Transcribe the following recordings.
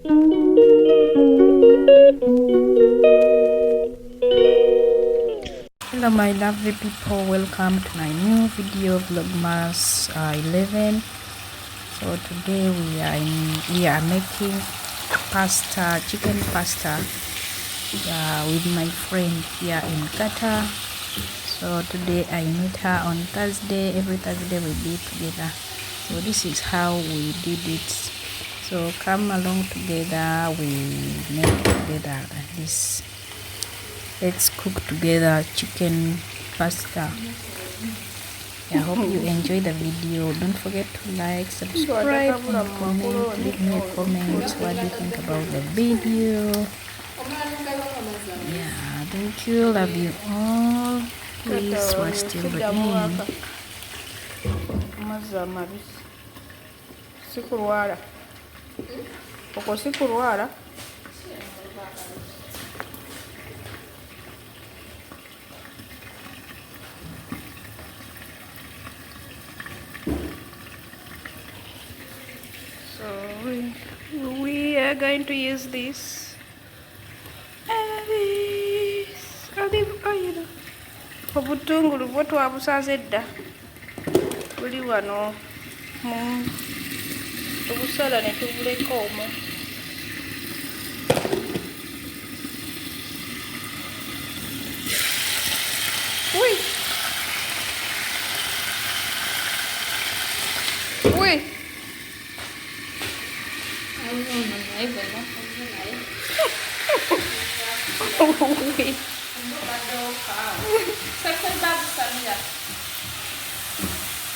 Hello my lovely people, welcome to my new video vlogmas 11. So today we are making pasta, chicken pasta with my friend here in Qatar. So today I met her on Thursday. Every Thursday we be together. So this is how we did it. So come along together, we make together like this. Let's cook together chicken pasta. I hope you enjoy the video. Don't forget to like, subscribe, and comment. Leave me a comment. What do you think about the video? Yeah, thank you. Love you all. Please watch till the end. So we are going to use this olive oil. Obutungulu bwo twabusaze dda buli wano tubusala ne tubuleka omwo. Ui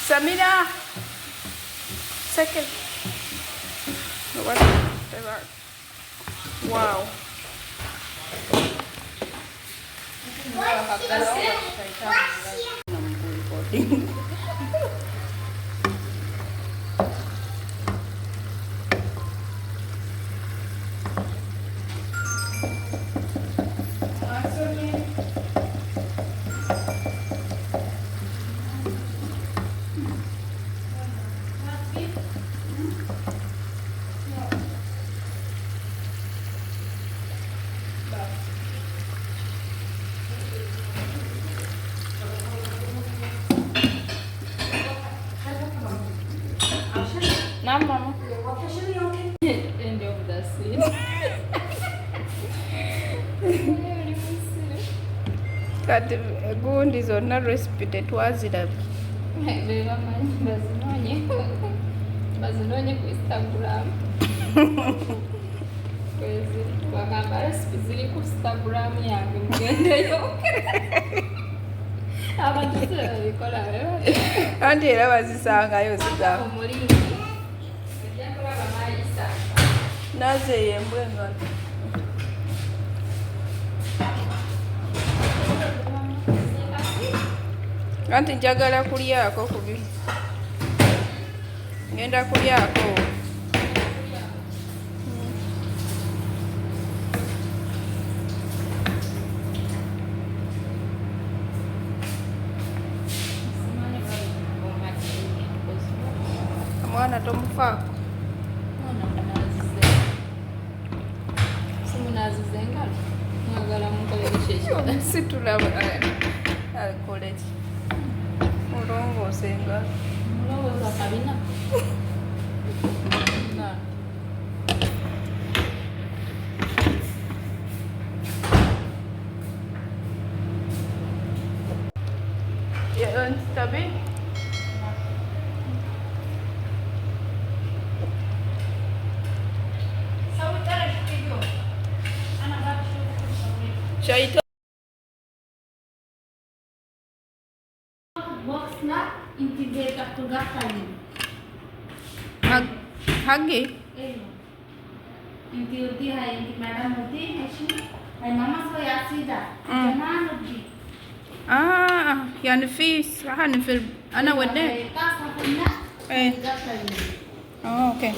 Samira, second. Wow. Mama. End of the scene. Kati gundi zonna recipe tetwazirabye. Bazinonye ku Instagram. Bagamba recipe ziri ku Instagram yange mugendeyo. Abantu bikola anti era bazisangayo ziga naze yembwenga anti njagala kulyako kubi ngenda kulyako mwana tomufaako simunazizengalo mwagala mukolekyekikoleki situlaba akoleki mulongoose engalo mulowooza kabina tabi Shaito boxna integrate kugakali hagi inti uti hai inti madam uti hai mama so yasida jaman uti yani fi sahani fi ana wade oh okay